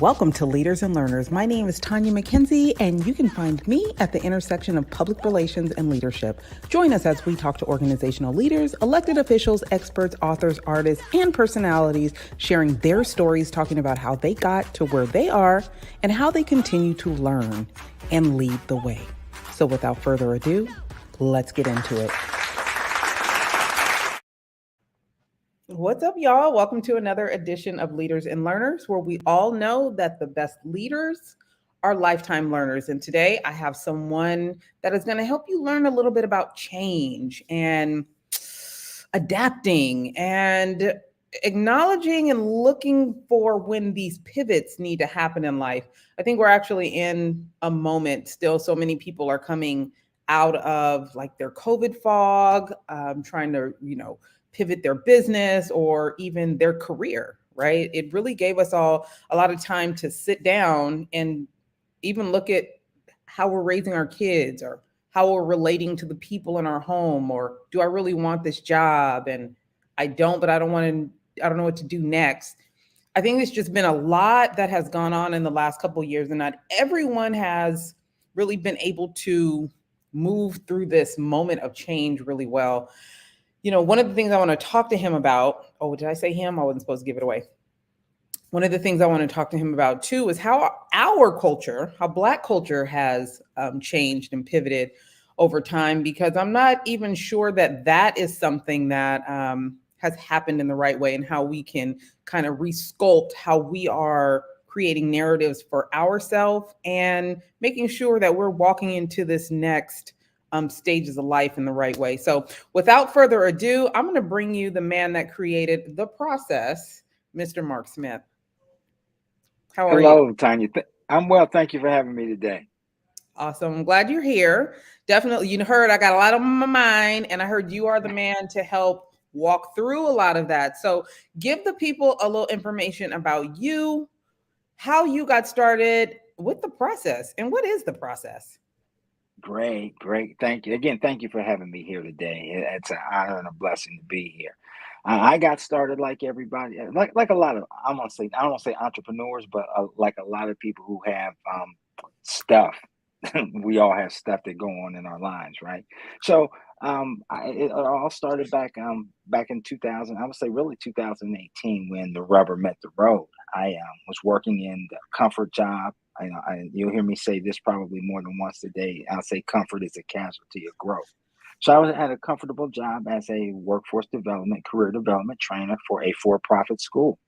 Welcome to Leaders and Learners. My name is Tanya McKenzie, and you can find me at the intersection of public relations and leadership. Join us as we talk to organizational leaders, elected officials, experts, authors, artists, and personalities, sharing their stories, talking about how they got to where they are and how they continue to learn and lead the way. So without further ado, let's get into it. What's up, y'all? Welcome to another edition of Leaders and Learners, where we all know that the best leaders are lifetime learners. And today I have someone that is going to help you learn a little bit about change and adapting and acknowledging and looking for when these pivots need to happen in life. I think we're actually in a moment still. So many people are coming out of like their COVID fog, trying to, pivot their business or even their career, right? It really gave us all a lot of time to sit down and even look at how we're raising our kids or how we're relating to the people in our home, or do I really want this job? And I don't, but I don't know what to do next. I think there's just been a lot that has gone on in the last couple of years, and not everyone has really been able to move through this moment of change really well. One of the things I want to talk to him about, oh, did I say him? I wasn't supposed to give it away. One of the things I want to talk to him about too is how our culture, how Black culture has changed and pivoted over time, because I'm not even sure that that is something that has happened in the right way, and how we can kind of resculpt how we are creating narratives for ourselves and making sure that we're walking into this next stages of life in the right way. So without further ado, I'm going to bring you the man that created the process, Mr. Mark Smith. How are you? Hello, Tanya. I'm well. Thank you for having me today. Awesome. I'm glad you're here. Definitely, you heard I got a lot on my mind, and I heard you are the man to help walk through a lot of that. So give the people a little information about you, how you got started with the process, and what is the process? Great, great. Thank you. Again, thank you for having me here today. It's an honor and a blessing to be here. I got started like everybody, like a lot of, I don't want to say entrepreneurs, but like a lot of people who have stuff. We all have stuff that go on in our lives, right? So it all started back in 2000. I would say really 2018 when the rubber met the road. I was working in the comfort job. You'll hear me say this probably more than once a day. I'll say comfort is a casualty of growth. So I was at a comfortable job as a workforce development, career development trainer for a for-profit school.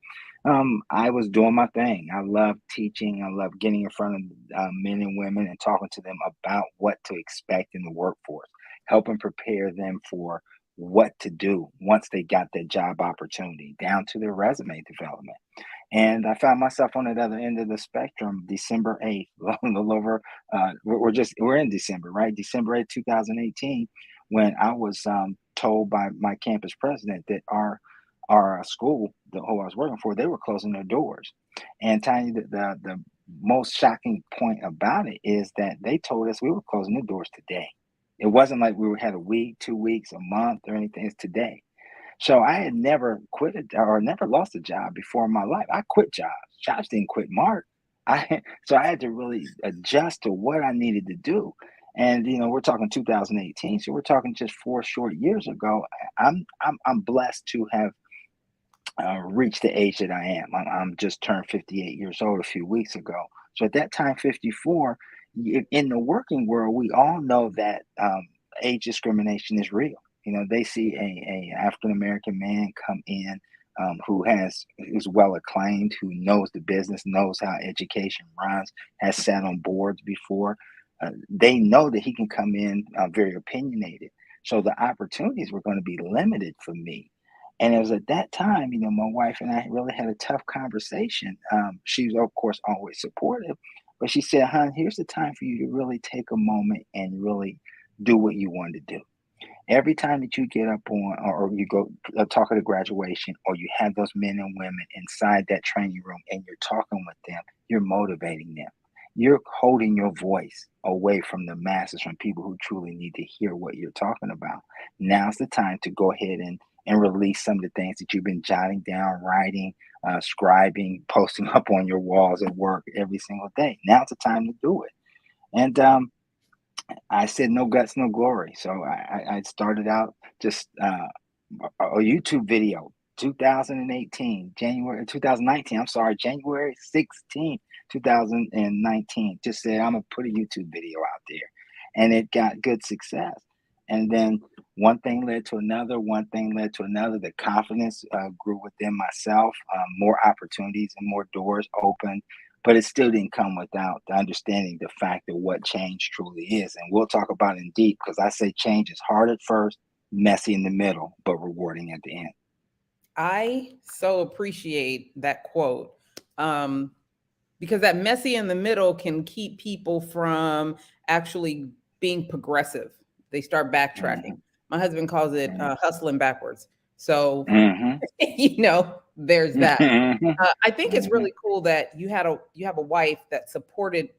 I was doing my thing. I love teaching. I love getting in front of men and women and talking to them about what to expect in the workforce, helping prepare them for what to do once they got that job opportunity, down to their resume development. And I found myself on the other end of the spectrum, December 8th, a little over, we're in December, right? December 8th, 2018, when I was told by my campus president that our school, who I was working for, they were closing their doors. And Tiny, the most shocking point about it is that they told us we were closing the doors today. It wasn't like had a week, 2 weeks, a month, or anything. It's today. So I had never quit or never lost a job before in my life. I quit jobs. Jobs didn't quit Mark. So I had to really adjust to what I needed to do. And we're talking 2018, so we're talking just 4 short years ago. I'm blessed to have reached the age that I am. I'm just turned 58 years old a few weeks ago. So at that time, 54, in the working world, we all know that age discrimination is real. They see a African American man come in who's well acclaimed, who knows the business, knows how education runs, has sat on boards before. They know that he can come in very opinionated. So the opportunities were going to be limited for me. And it was at that time, my wife and I really had a tough conversation. She was, of course, always supportive, but she said, "Hon, here's the time for you to really take a moment and really do what you want to do. Every time that you get up on or you go talk at a graduation, or you have those men and women inside that training room and you're talking with them, you're motivating them. You're holding your voice away from the masses, from people who truly need to hear what you're talking about. Now's the time to go ahead and release some of the things that you've been jotting down, writing, scribing, posting up on your walls at work every single day. Now's the time to do it. And I said, no guts, no glory. So I started out just a YouTube video, 2018, January 2019. I'm sorry, January 16th, 2019. Just said I'm gonna put a YouTube video out there, and it got good success. And then one thing led to another. One thing led to another. The confidence grew within myself. More opportunities and more doors opened, but it still didn't come without the understanding the fact of what change truly is. And we'll talk about it in deep because I say change is hard at first, messy in the middle, but rewarding at the end. I so appreciate that quote, um, because that messy in the middle can keep people from actually being progressive. They start backtracking. Hmm. My husband calls it hustling backwards. So, Hmm. there's that. Hmm. I think it's Hmm. really cool that you have a wife that supported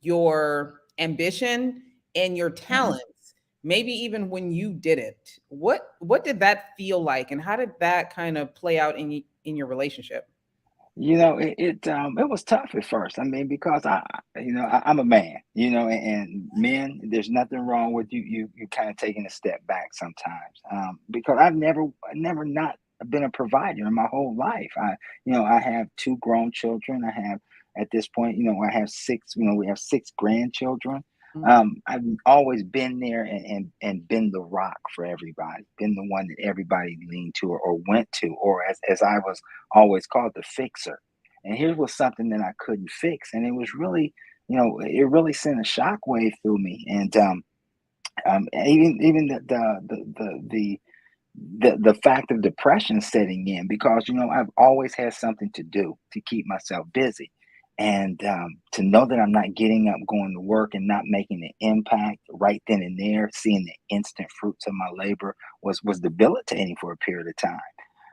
your ambition and your Hmm. talents, maybe even when you didn't. What did that feel like, and how did that kind of play out in your relationship? It was tough at first. I mean, because I'm a man, and men, there's nothing wrong with you kind of taking a step back sometimes. Because I never not been a provider in my whole life. I have two grown children. I have at this point, I have six. We have six grandchildren. Mm. I've always been there and been the rock for everybody, been the one that everybody leaned to or went to, or as I was always called the fixer. And here was something that I couldn't fix. And it was really, it really sent a shockwave through me. And even the fact of depression setting in because I've always had something to do to keep myself busy. And to know that I'm not getting up, going to work, and not making an impact right then and there, seeing the instant fruits of my labor was debilitating for a period of time.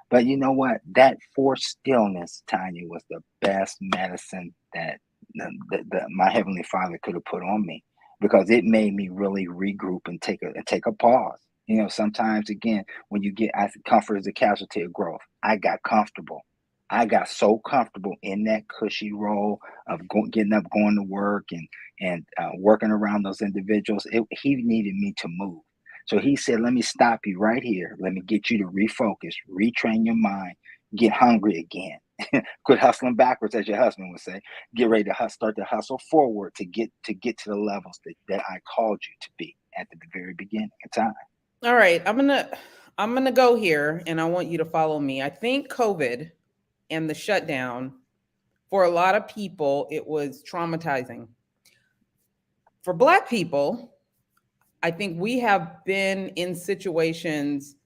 But you know what? That forced stillness, Tanya, was the best medicine that my heavenly Father could have put on me because it made me really regroup and take a pause. Sometimes again, when you get, I think comfort is a casualty of growth. I got comfortable. I got so comfortable in that cushy role of getting up, going to work, and working around those individuals. He needed me to move. So he said, let me stop you right here. Let me get you to refocus, retrain your mind, get hungry again. Quit hustling backwards, as your husband would say. Get ready to start to hustle forward to get to the levels that I called you to be at the very beginning of time. All right, I'm gonna go here, and I want you to follow me. I think COVID and the shutdown, for a lot of people, it was traumatizing. For Black people, I think we have been in situations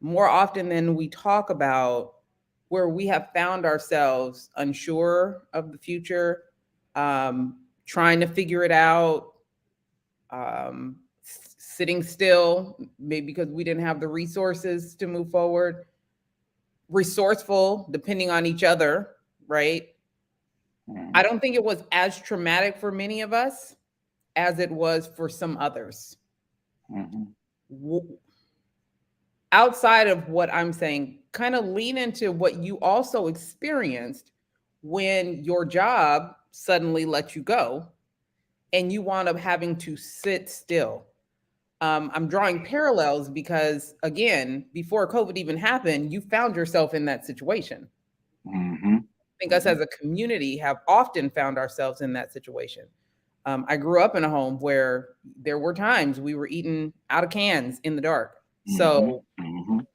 more often than we talk about where we have found ourselves unsure of the future, trying to figure it out, sitting still, maybe because we didn't have the resources to move forward, resourceful, depending on each other, right? I Mhm. don't think it was as traumatic for many of us as it was for some others. Mhm. W- Outside of what I'm saying, kind of lean into what you also experienced when your job suddenly let you go and you wound up having to sit still. I'm drawing parallels because, again, before COVID even happened, you found yourself in that situation. Mhm. I think us as Mhm. a community have often found ourselves in that situation. I grew up in a home where there were times we were eating out of cans in the dark. Mhm. So, Mhm.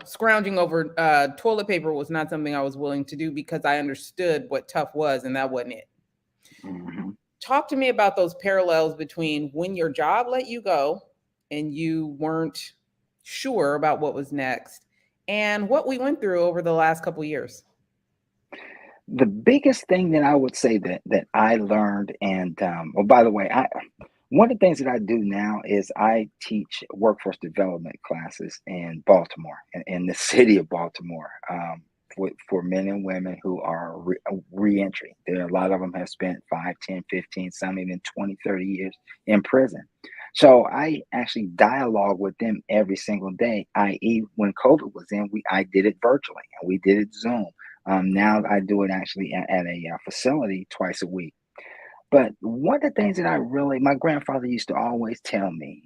scrounging over toilet paper was not something I was willing to do because I understood what tough was, and that wasn't it. Mhm. Talk to me about those parallels between when your job let you go and you weren't sure about what was next and what we went through over the last couple years. The biggest thing that I would say that I learned, and oh, by the way, one of the things that I do now is I teach workforce development classes in Baltimore, in the city of Baltimore, for men and women who are reentry. There, a lot of them have spent 5, 10, 15, some even 20, 30 years in prison. So I actually dialogue with them every single day, i.e., when COVID was in, I did it virtually and we did it Zoom. Now I do it actually at a facility twice a week. But one of the things that my grandfather used to always tell me,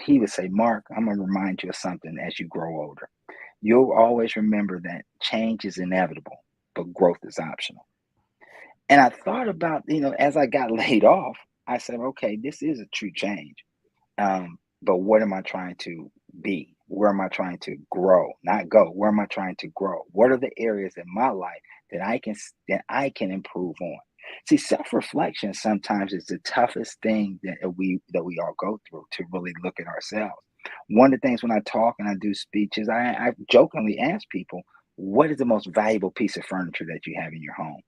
he would say, Mark, I'm going to remind you of something as you grow older. You'll always remember that change is inevitable, but growth is optional. And I thought about, as I got laid off, I said, okay, this is a true change. But what am I trying to be? Where am I trying to grow? Not go. Where am I trying to grow? What are the areas in my life that I can improve on? See, self-reflection sometimes is the toughest thing that we all go through to really look at ourselves. One of the things when I talk and I do speeches, I jokingly ask people, what is the most valuable piece of furniture that you have in your home?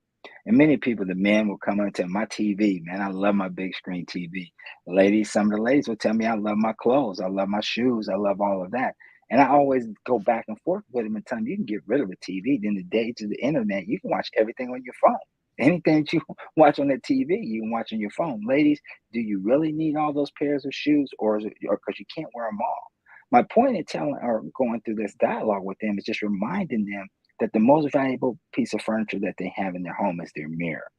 And many people, the men will come and tell my TV, man, I love my big screen TV. Ladies, some of the ladies will tell me I love my clothes, I love my shoes, I love all of that. And I always go back and forth with them and tell them you can get rid of a TV. In the days of the internet, you can watch everything on your phone. Anything that you watch on the TV, you can watch on your phone. Ladies, do you really need all those pairs of shoes, or is it or because you can't wear them all? My point in telling or going through this dialogue with them is just reminding them that the most valuable piece of furniture that they have in their home is their mirror.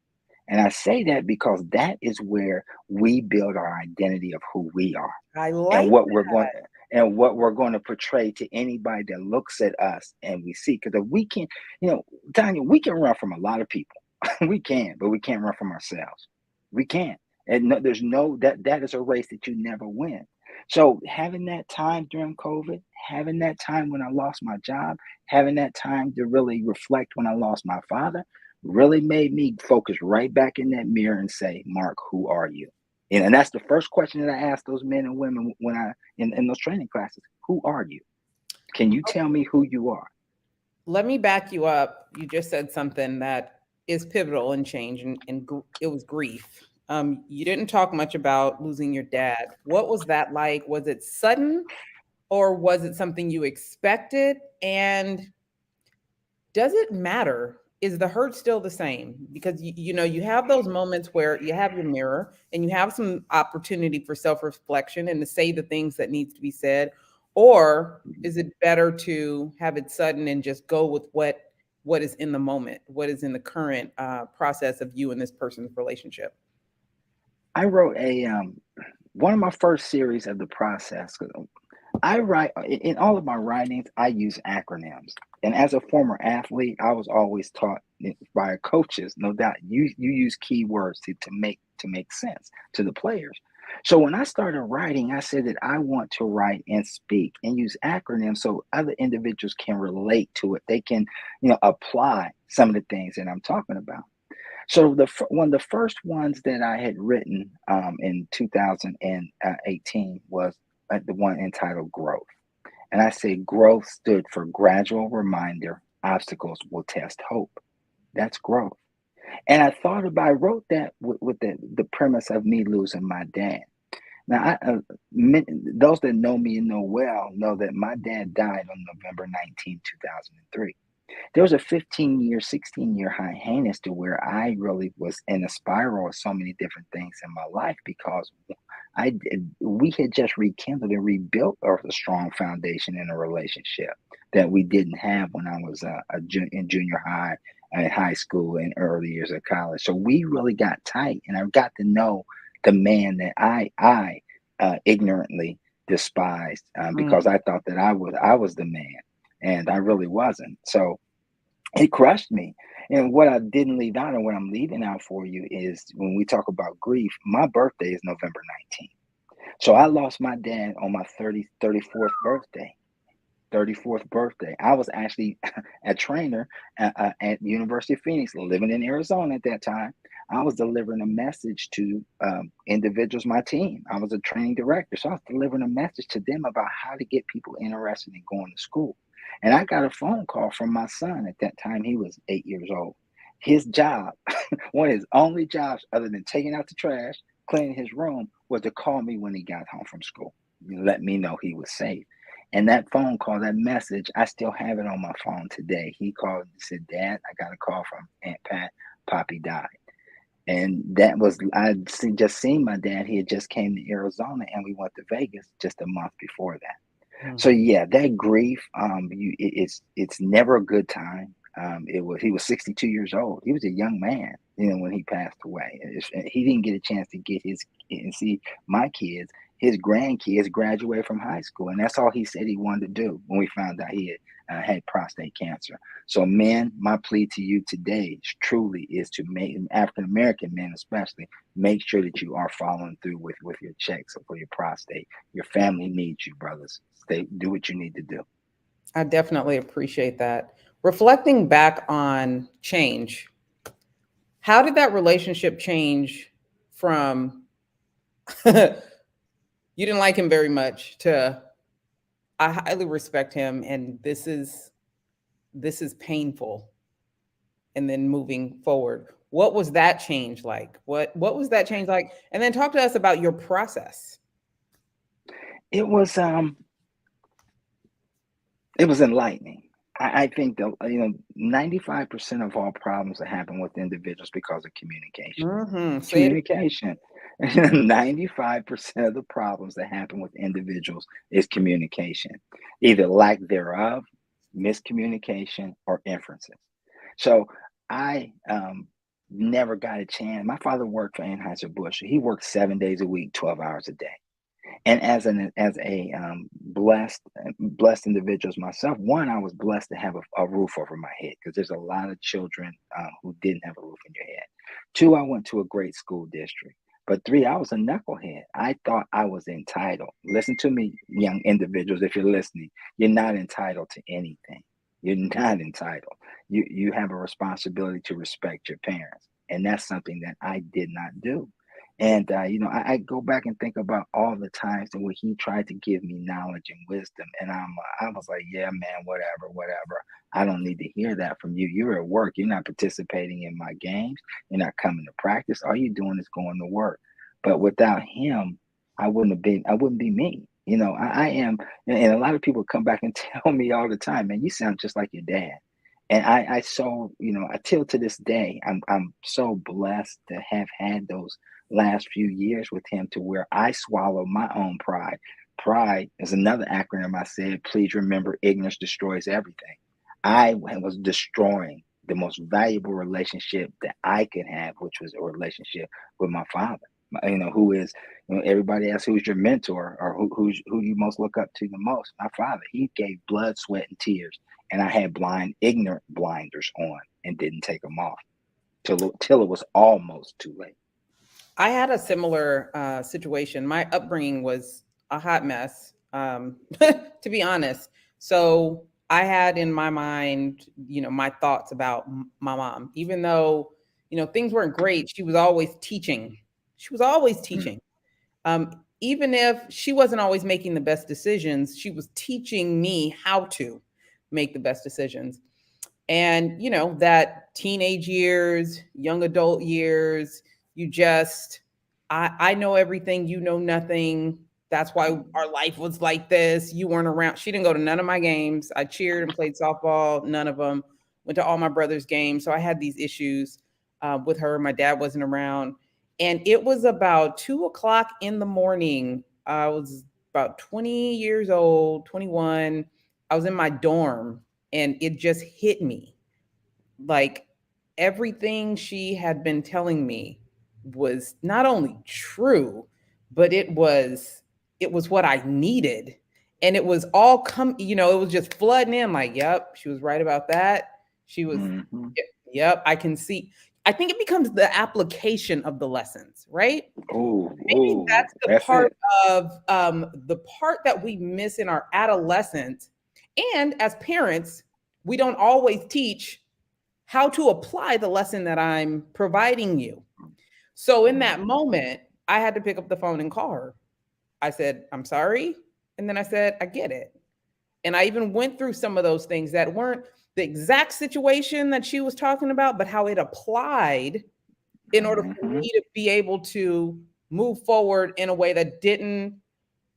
And I say that because that is where we build our identity of who we are I and like what we're going and what we're going to portray to anybody that looks at us and we see. Because if we can, Tanya, we can run from a lot of people. We can, but we can't run from ourselves. We can't. And no, there's no that is a race that you never win. So having that time during COVID, having that time when I lost my job, having that time to really reflect when I lost my father, really made me focus right back in that mirror and say, Mark, who are you? And that's the first question that I ask those men and women when in those training classes. Who are you? Can you tell me who you are? Let me back you up. You just said something that is pivotal in change, and it was grief. You didn't talk much about losing your dad. What was that like? Was it sudden, or was it something you expected? And does it matter? Is the hurt still the same? Because you have those moments where you have your mirror and you have some opportunity for self-reflection and to say the things that needs to be said, or is it better to have it sudden and just go with what is in the moment, what is in the current process of you and this person's relationship? I wrote a one of my first series of the process. I write in all of my writings. I use acronyms, and as a former athlete, I was always taught by coaches. No doubt, you use keywords to make sense to the players. So when I started writing, I said that I want to write and speak and use acronyms so other individuals can relate to it. They can, apply some of the things that I'm talking about. So one of the first ones that I had written in 2018 was the one entitled "Growth," and I said growth stood for gradual reminder. Obstacles will test hope. That's growth. And I wrote that with the premise of me losing my dad. Now, those that know me and know well know that my dad died on November 19th, 2003. There was a 15-year, 16-year hiatus to where I really was in a spiral of so many different things in my life because we had just rekindled and rebuilt a strong foundation in a relationship that we didn't have when I was in junior high, high school, and early years of college. So we really got tight, and I got to know the man that I ignorantly despised because I thought that I was the man, and I really wasn't. So it crushed me. And what I didn't leave out and what I'm leaving out for you is when we talk about grief, my birthday is November 19th. So I lost my dad on my 34th birthday. 34th birthday. I was actually a trainer at University of Phoenix, living in Arizona at that time. I was delivering a message to individuals, my team. I was a training director, so I was delivering a message to them about how to get people interested in going to school. And I got a phone call from my son at that time. He was 8 years old. His job, one of his only jobs other than taking out the trash, cleaning his room, was to call me when he got home from school. Let me know he was safe. And that phone call, that message, I still have it on my phone today. He called and said, Dad, I got a call from Aunt Pat. Poppy died. And that was, just seen my dad. He had just came to Arizona and we went to Vegas just a month before that. So Mhm. yeah, that grief, it's never a good time. He was 62 years old. He was a young man, when he passed away. He didn't get a chance to get his and see my kids, his grandkids graduate from high school, and that's all he said he wanted to do when we found out he had prostate cancer. So, men, my plea to you today truly is to make African American men, especially, make sure that you are following through with your checks for your prostate. Your family needs you, brothers. Do what you need to do. I definitely appreciate that. Reflecting back on change, how did that relationship change from you didn't like him very much to I highly respect him and this is painful and then moving forward? What was that change like? What was that change like? And then talk to us about your process. It was it was enlightening. I think that 95% of all problems that happen with individuals because of communication. Say it. Communication. 95% of the problems that happen with individuals is communication, either lack thereof, miscommunication, or inferences. So I never got a chance. My father worked for Anheuser-Busch. He worked 7 days a week, 12 hours a day. And as a blessed individual as myself, one, I was blessed to have a roof over my head because there's a lot of children who didn't have a roof in your head. Two, I went to a great school district. But three, I was a knucklehead. I thought I was entitled. Listen to me, young individuals, if you're listening, you're not entitled to anything. You're not entitled. You have a responsibility to respect your parents, and that's something that I did not do. And I go back and think about all the times in which he tried to give me knowledge and wisdom, and I was like, yeah, man, whatever, whatever. I don't need to hear that from you. You're at work. You're not participating in my games. You're not coming to practice. All you're doing is going to work. But without him, I wouldn't have been. I wouldn't be me. I am, and a lot of people come back and tell me all the time, man, you sound just like your dad. And until to this day, I'm so blessed to have had those last few years with him to where I swallow my own pride. Pride is another acronym I said. Please remember, ignorance destroys everything. I was destroying the most valuable relationship that I could have, which was a relationship with my father. Who is, everybody asks who's your mentor or who you most look up to the most. My father, he gave blood, sweat, and tears, and I had ignorant blinders on and didn't take them off till it was almost too late. I had a similar situation. My upbringing was a hot mess, to be honest. So I had in my mind, my thoughts about my mom. Even though, things weren't great, she was always teaching. She was always Mm, teaching. Even if she wasn't always making the best decisions, she was teaching me how to make the best decisions. And that teenage years, young adult years, you just I know everything, you know nothing. That's why our life was like this. You weren't around. She didn't go to none of my games. I cheered and played softball, none of them. Went to all my brother's games. So I had these issues with her. My dad wasn't around. And it was about 2 o'clock in the morning. I was about 20 years old, 21. I was in my dorm and it just hit me like everything she had been telling me was not only true, but it was what I needed. And it was all it was just flooding in like, yep, she was right about that. She was, mhm. yep, I can see. I think it becomes the application of the lessons, right? Oh, Maybe oh, that's the that's part it. of the part that we miss in our adolescence. And as parents, we don't always teach how to apply the lesson that I'm providing you. So in that Mhm, moment, I had to pick up the phone and call her. I said, I'm sorry. And then I said, I get it. And I even went through some of those things that weren't the exact situation that she was talking about, but how it applied in order for mhm, me to be able to move forward in a way that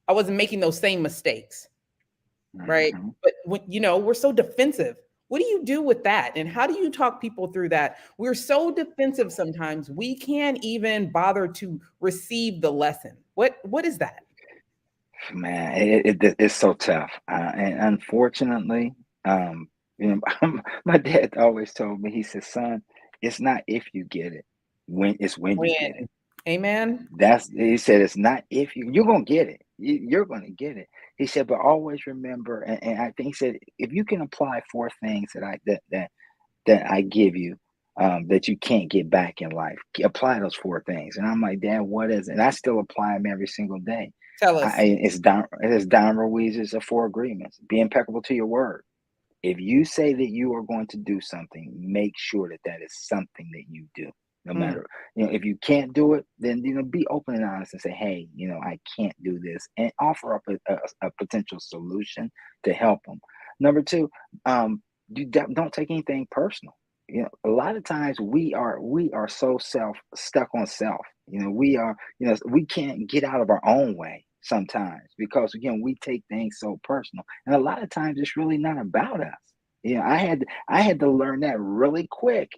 I wasn't making those same mistakes. Right? mhm. But when we're so defensive. What do you do with that? And how do you talk people through that? We're so defensive sometimes we can't even bother to receive the lesson. What is that? Man, it's so tough, and unfortunately, You know, my dad always told me, he said, "Son, it's not if you get it, when you get it." When. Amen. That's he said, "It's not if you're gonna get it. You're gonna get it." He said, "But always remember," and I think he said, "If you can apply four things that I give you, that you can't get back in life, apply those four things." And I'm like, "Dad, what is it?" And I still apply them every single day. Tell us. It's Don Ruiz's four agreements. Be impeccable to your word. If you say that you are going to do something, make sure that that is something that you do. No Mm, matter, if you can't do it, then be open and honest and say, "Hey, I can't do this," and offer up a potential solution to help them. Number two, don't take anything personal. A lot of times we are so self stuck on self. We can't get out of our own way sometimes because again we take things so personal, and a lot of times it's really not about us. I had to learn that really quick,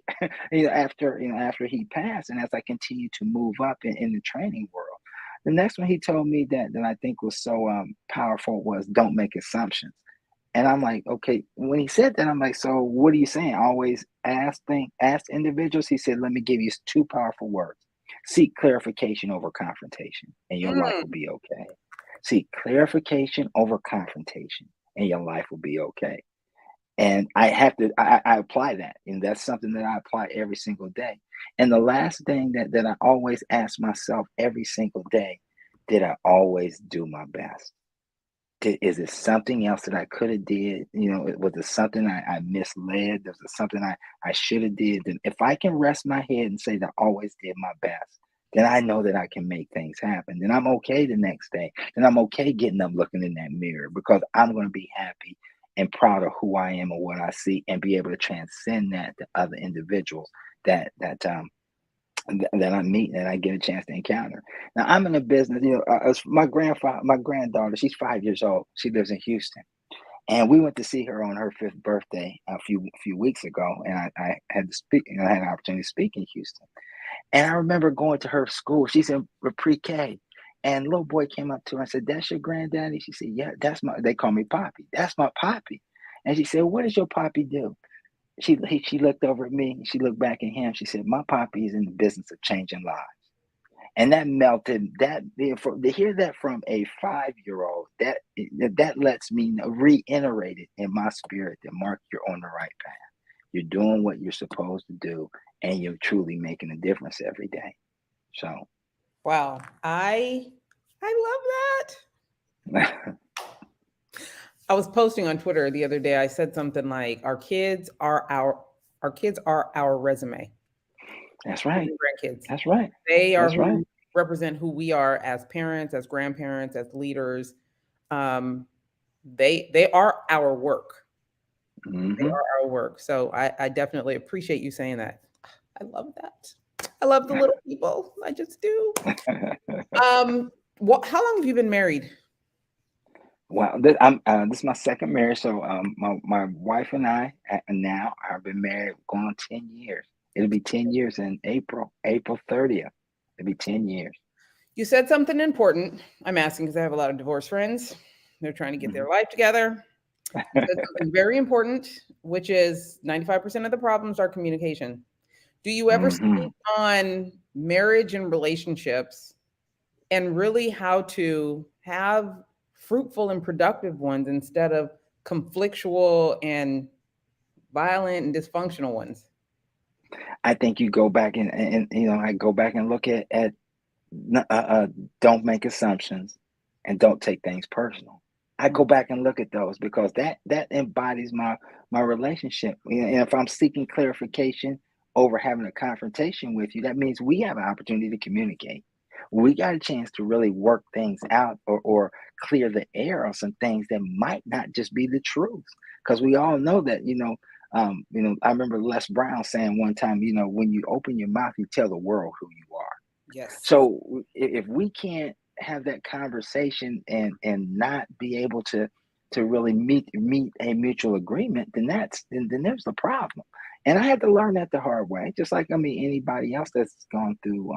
after he passed, and as I continue to move up in the training world. The next one he told me that I think was so powerful was don't make assumptions. And I'm like, okay, when he said that, I'm like, so what are you saying? Always ask individuals. He said, let me give you two powerful words. Seek clarification over confrontation, and your life will mm. be okay. Seek clarification over confrontation, and your life will be okay. And I apply that. And that's something that I apply every single day. And the last thing that I always ask myself every single day, did I always do my best? Is it something else that I could have did? Was it something I misled? Was it something I should have did? Then if I can rest my head and say that I always did my best, then I know that I can make things happen. Then I'm okay the next day. Then I'm okay getting up looking in that mirror because I'm going to be happy and proud of who I am and what I see and be able to transcend that to other individuals that I meet and I get a chance to encounter. Now I'm in a business, as my granddaughter, she's 5 years old. She lives in Houston, and we went to see her on her fifth birthday a few weeks ago, and I had to speak, I had an opportunity to speak in Houston, and I remember going to her school. She's in pre-K. And little boy came up to her and said, "That's your granddaddy?" She said, "Yeah, that's my." They call me Poppy. "That's my Poppy." And she said, "What does your Poppy do?" She looked over at me. She looked back at him. She said, "My Poppy is in the business of changing lives." And that melted that to hear that from a 5-year old, that lets me reiterate it in my spirit that Mark, you're on the right path. You're doing what you're supposed to do, and you're truly making a difference every day. So Wow. I love that. I was posting on Twitter the other day. I said something like, our kids are our resume. that's Kids right. and grandkids. That's right. They are That's right. who represent who we are as parents, as grandparents, as leaders. Um, they are our work. They Hmm. are our work. So I definitely appreciate you saying that. I love that. I love the little people. I just do. What? How long have you been married? Well, this is my second marriage. So my wife and I now have been married going on 10 years. It'll be 10 years in April 30th. It'll be 10 years. You said something important. I'm asking because I have a lot of divorced friends. They're trying to get Hmm. their life together. You said something very important, which is 95% of the problems are communication. Do you ever Hmm. speak on marriage and relationships and really how to have fruitful and productive ones instead of conflictual and violent and dysfunctional ones? I think you go back and I go back and look at don't make assumptions and don't take things personal. I Mm. go back and look at those because that embodies my relationship. And if I'm seeking clarification over having a confrontation with you, that means we have an opportunity to communicate. We got a chance to really work things out or clear the air on some things that might not just be the truth. Because we all know that, I remember Les Brown saying one time, when you open your mouth, you tell the world who you are. Yes. So if we can't have that conversation and not be able to really meet a mutual agreement, then there's the problem. And I had to learn that the hard way, just like I mean anybody else that's gone through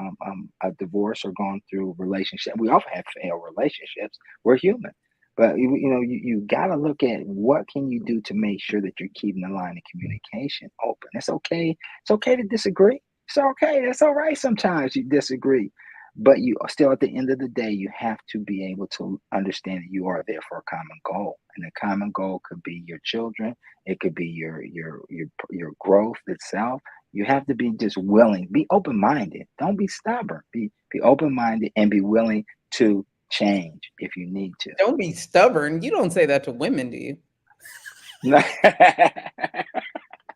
a divorce or gone through a relationship. We all have failed relationships. We're human. But you got to look at what can you do to make sure that you're keeping the line of communication open. It's okay. It's okay to disagree. It's okay. That's all right. Sometimes you disagree, but you are still, at the end of the day, you have to be able to understand that you are there for a common goal, and the common goal could be your children. It could be your growth itself. You have to be just willing, be open minded. Don't be stubborn. Be open minded and be willing to change if you need to. Don't be stubborn. You don't say that to women, do you?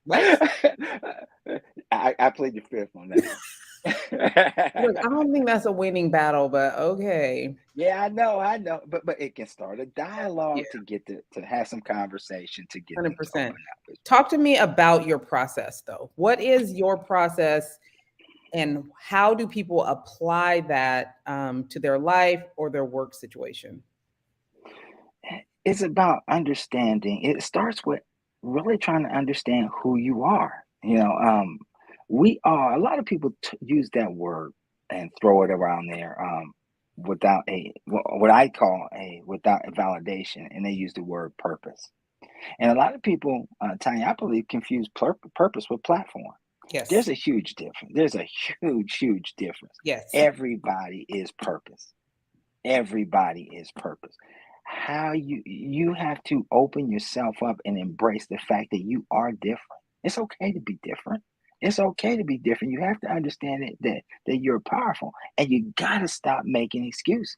What? I played the fifth on that Look, one. I don't think that's a winning battle, but okay. Yeah, I know, but it can start a Yeah, dialogue to get to have some conversation to get things open 100%. up. Talk to me about your process, though. What is your process, and how do people apply that to their life or their work situation? It's about understanding. It starts with really trying to understand who you are. We are, a lot of people use that word and throw it around there, without what I call a without a validation, and they use the word purpose. And a lot of people, Tanya, I believe, confuse purpose with platform. There's Yes. a huge difference. There's a huge difference. Yes. Everybody is purpose. Everybody is purpose. How you have to open yourself up and embrace the fact that you are different. It's okay to be different. It's okay to be different. You have to understand that you're powerful, and you got to stop making excuses.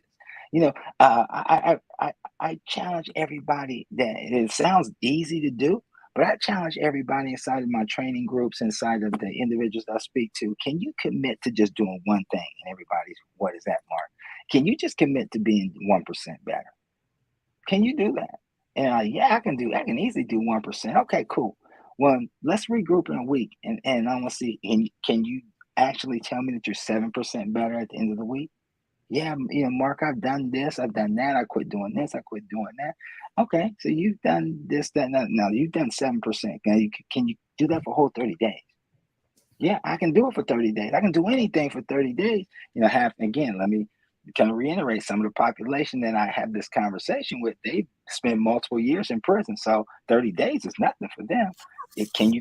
You know, I challenge everybody. That it sounds easy to do, but I challenge everybody inside of my training groups, inside of the individuals I speak to. Can you commit to just doing one thing? And everybody's, what is that, Mark? Can you just commit to being 1% better? Can you do that? And yeah, I can do. I can easily do 1%. Okay, cool. Well, let's regroup in a week, and I want to see. Can you actually tell me that you're 7% better at the end of the week? Yeah, Mark, I've done this, I've done that, I quit doing this, I quit doing that. Okay, so you've done this, that, and that. Now you've done 7%. Now can you do that for a whole 30 days? Yeah, I can do it for 30 days. I can do anything for 30 days. Have, again, let me kind of reiterate, some of the population that I have this conversation with, they spend multiple years in prison. So 30 days is nothing for them. Can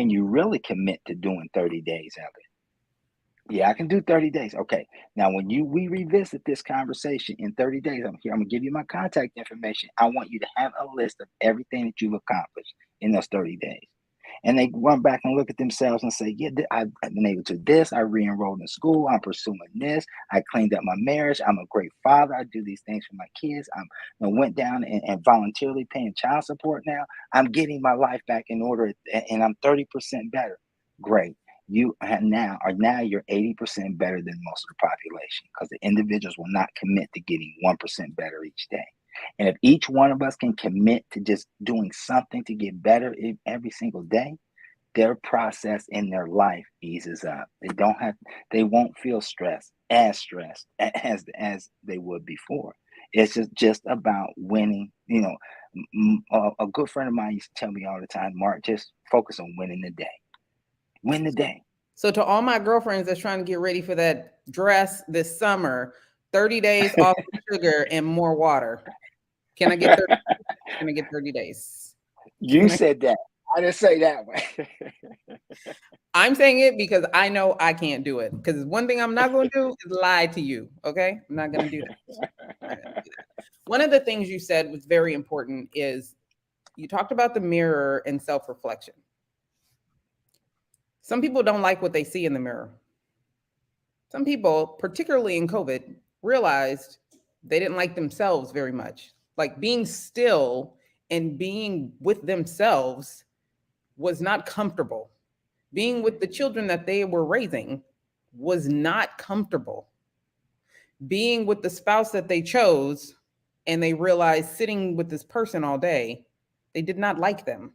you really commit to doing 30 days of it? Yeah, I can do 30 days. Okay. Now, when we revisit this conversation in 30 days, I'm here. I'm gonna give you my contact information. I want you to have a list of everything that you've accomplished in those 30 days. And they run back and look at themselves and say, yeah, I've been able to do this. I re-enrolled in school. I'm pursuing this. I cleaned up my marriage. I'm a great father. I do these things for my kids. I went down and voluntarily paying child support now. I'm getting my life back in order, and I'm 30% better. Great. You have now you're 80% better than most of the population, because the individuals will not commit to getting 1% better each day. And if each one of us can commit to just doing something to get better every single day, their process in their life eases up. They won't feel stressed as they would before. It's just about winning. A good friend of mine used to tell me all the time, Mark, just focus on winning the day. Win the day. So to all my girlfriends that's trying to get ready for that dress this summer, 30 days off the sugar and more water. Can I get 30? Can I get 30 days? You Can I? said that. I didn't say that way. I'm saying it because I know I can't do it. Because one thing I'm not going to do is lie to you. Okay, I'm not going to do that. I'm not gonna do that. One of the things you said was very important is you talked about the mirror and self-reflection. Some people don't like what they see in the mirror. Some people, particularly in COVID, realized they didn't like themselves very much. Like being still and being with themselves was not comfortable. Being with the children that they were raising was not comfortable. Being with the spouse that they chose and they realized sitting with this person all day, they did not like them.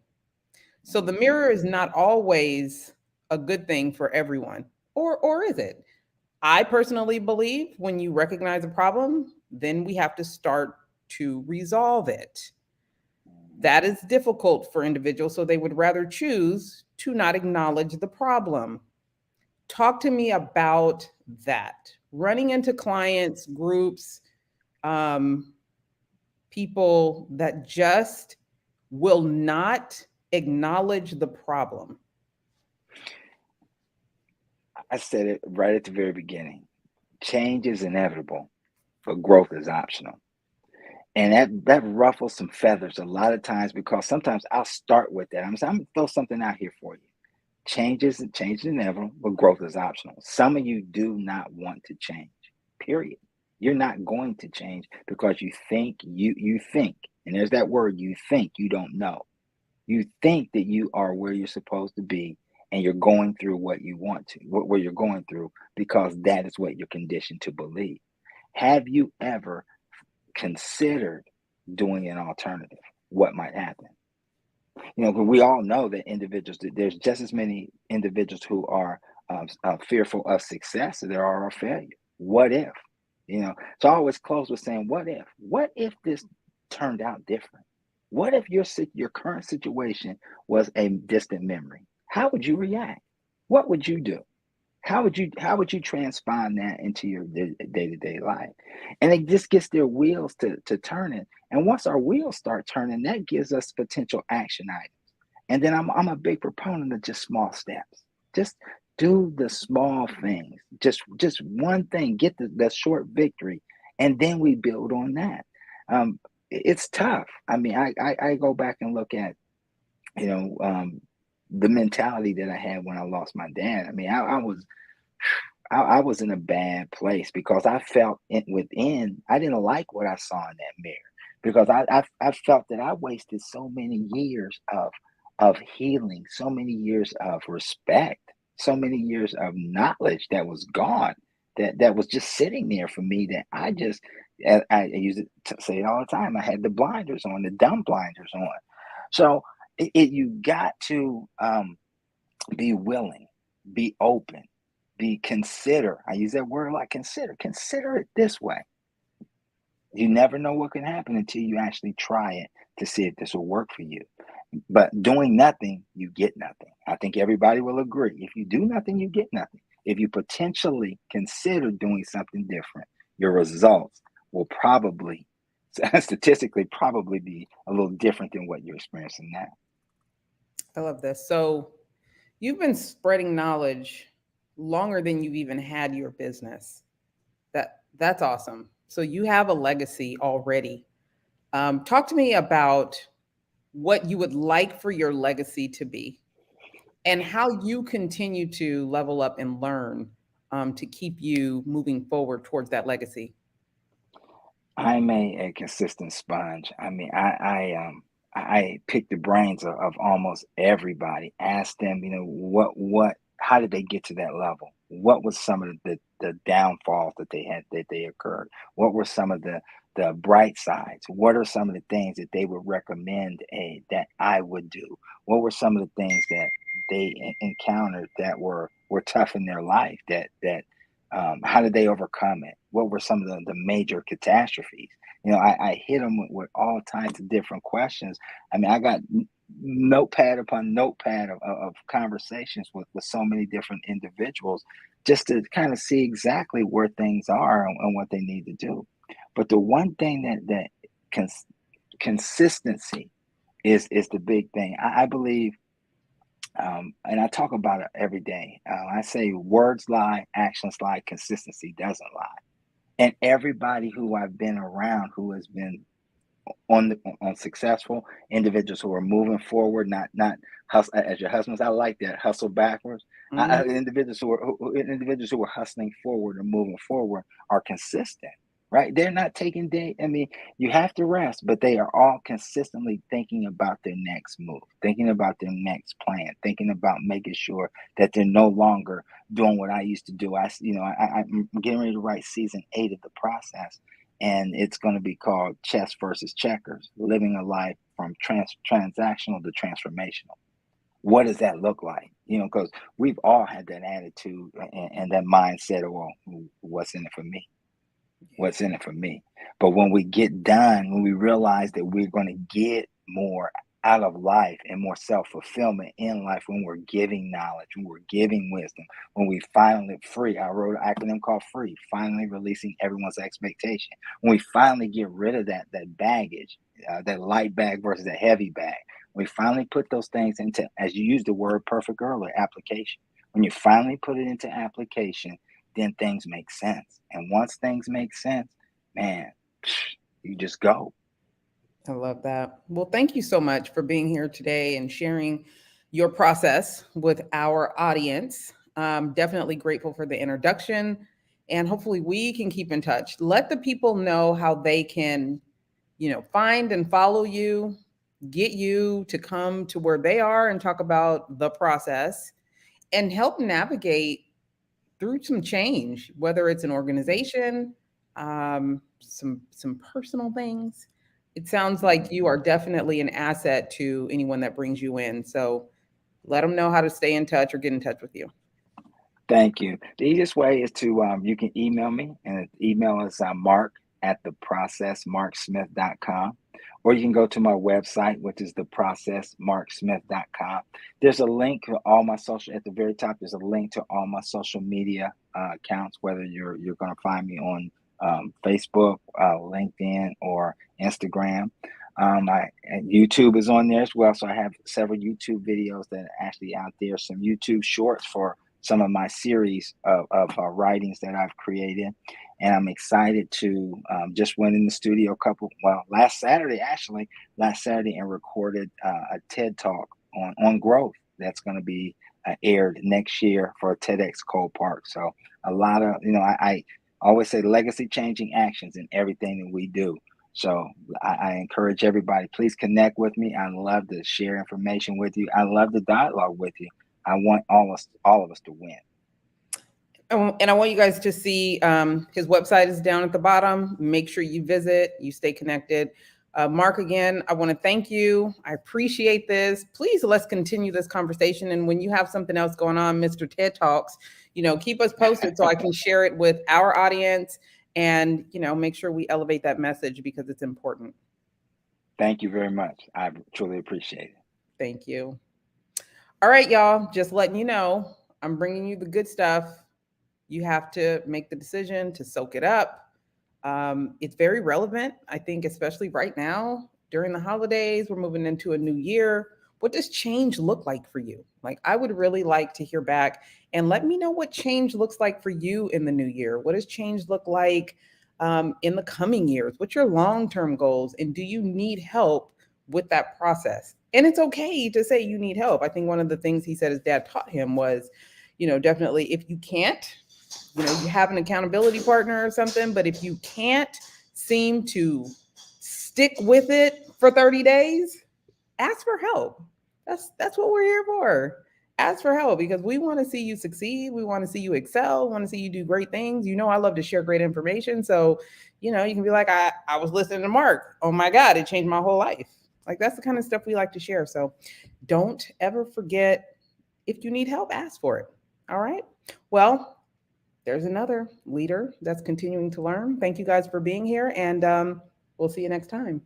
So the mirror is not always a good thing for everyone. Or is it? I personally believe when you recognize a problem, then we have to start to resolve it. That is difficult for individuals, so they would rather choose to not acknowledge the problem. Talk to me about that. Running into clients, groups, um, people that just will not acknowledge the problem? I said it right at the very beginning. Change is inevitable, but growth is optional. And that ruffles some feathers a lot of times because sometimes I'll start with that. I'm gonna throw something out here for you. Change is inevitable, but growth is optional. Some of you do not want to change. Period. You're not going to change because you think, and there's that word, you think you don't know. You think that you are where you're supposed to be, and you're going through what you want to, where you're going through, because that is what you're conditioned to believe. Have you ever considered doing an alternative? What might happen? We all know that there's just as many individuals who are fearful of success as there are of failure. What if? So I always close with saying, what if? What if this turned out different? What if your current situation was a distant memory? How would you react? What would you do? How would you transpond that into your day-to-day life? And it just gets their wheels to turning. And once our wheels start turning, that gives us potential action items. And then I'm a big proponent of just small steps. Just do the small things. Just one thing. Get the short victory, and then we build on that. It's tough. I mean, I go back and look at you know the mentality that I had when I lost my dad. I mean, I was in a bad place because I felt within, I didn't like what I saw in that mirror because I felt that I wasted so many years of healing, so many years of respect, so many years of knowledge that was gone, that was just sitting there for me, that I use it to say it all the time. I had the blinders on, the dumb blinders on. So you got to be willing, be open, be consider. I use that word a lot. Consider it this way. You never know what can happen until you actually try it to see if this will work for you. But doing nothing, you get nothing. I think everybody will agree. If you do nothing, you get nothing. If you potentially consider doing something different, your results will probably, statistically, probably be a little different than what you're experiencing now. I love this. So you've been spreading knowledge longer than you've even had your business. That's awesome. So you have a legacy already. Talk to me about what you would like for your legacy to be, and how you continue to level up and learn to keep you moving forward towards that legacy. I'm a consistent sponge. I mean, I pick the brains of almost everybody. Ask them, how did they get to that level? What was some of the downfalls that they had, that they occurred? What were some of the bright sides? What are some of the things that they would recommend that I would do? What were some of the things that they encountered that were tough in their life? How did they overcome it? What were some of the major catastrophes? I hit them with all kinds of different questions. I mean, I got notepad upon notepad of conversations with so many different individuals, just to kind of see exactly where things are and what they need to do. But the one thing that cons- consistency is the big thing. I believe, and I talk about it every day. I say words lie, actions lie, consistency doesn't lie. And everybody who I've been around who has been on successful individuals who are moving forward, not hustle as your husbands. I like that, hustle backwards. Mhm. Individuals who are hustling forward and moving forward are consistent, right? They're not taking day. I mean, you have to rest, but they are all consistently thinking about their next move, thinking about their next plan, thinking about making sure that they're no longer doing what I used to do. I'm getting ready to write season 8 of the process, and it's going to be called Chess versus Checkers: Living a Life from Transactional to Transformational. What does that look like? Because we've all had that attitude and that mindset of, well, what's in it for me? What's in it for me? But when we get done, when we realize that we're going to get more out of life and more self fulfillment in life when we're giving knowledge, when we're giving wisdom, when we finally free. I wrote an acronym called FREE, finally releasing everyone's expectation. When we finally get rid of that baggage, that light bag versus that heavy bag. We finally put those things into, as you used the word perfect earlier, application. When you finally put it into application, then things make sense. And once things make sense, man, you just go. I love that. Well, thank you so much for being here today and sharing your process with our audience. Definitely grateful for the introduction. And hopefully, we can keep in touch. Let the people know how they can, find and follow you, get you to come to where they are and talk about the process and help navigate through some change, whether it's an organization, some personal things. It sounds like you are definitely an asset to anyone that brings you in. So let them know how to stay in touch or get in touch with you. Thank you. The easiest way is to, you can email me, and the email is mark at theprocessmarksmith.com. Or you can go to my website, which is theprocessmarksmith.com. There's a link to all my social, at the very top, there's a link to all my social media accounts, whether you're going to find me on Facebook, LinkedIn, or Instagram. And YouTube is on there as well. So I have several YouTube videos that are actually out there, some YouTube shorts for some of my series of writings that I've created. And I'm excited to just went in the studio last Saturday and recorded a TED talk on growth that's going to be aired next year for TEDx Cole Park. So a lot of, I always say legacy changing actions in everything that we do. So I encourage everybody, please connect with me. I love to share information with you. I love the dialogue with you. I want all of us to win. And I want you guys to see his website is down at the bottom. Make sure you visit, you stay connected. Mark, again, I want to thank you. I appreciate this. Please, let's continue this conversation. And when you have something else going on, Mr. TED Talks, keep us posted so I can share it with our audience and, make sure we elevate that message because it's important. Thank you very much. I truly appreciate it. Thank you. All right, y'all, just letting you know, I'm bringing you the good stuff. You have to make the decision to soak it up. It's very relevant, I think, especially right now during the holidays. We're moving into a new year. What does change look like for you? Like, I would really like to hear back and let me know what change looks like for you in the new year. What does change look like in the coming years? What's your long term goals? And do you need help with that process? And it's okay to say you need help. I think one of the things he said his dad taught him was, definitely if you can't, you have an accountability partner or something, but if you can't seem to stick with it for 30 days, ask for help. That's what we're here for. Ask for help because we want to see you succeed. We want to see you excel. We want to see you do great things. I love to share great information. So, you can be like, I was listening to Mark. Oh my God, it changed my whole life. Like that's the kind of stuff we like to share. So don't ever forget, if you need help, ask for it. All right. Well, there's another leader that's continuing to learn. Thank you guys for being here, and we'll see you next time.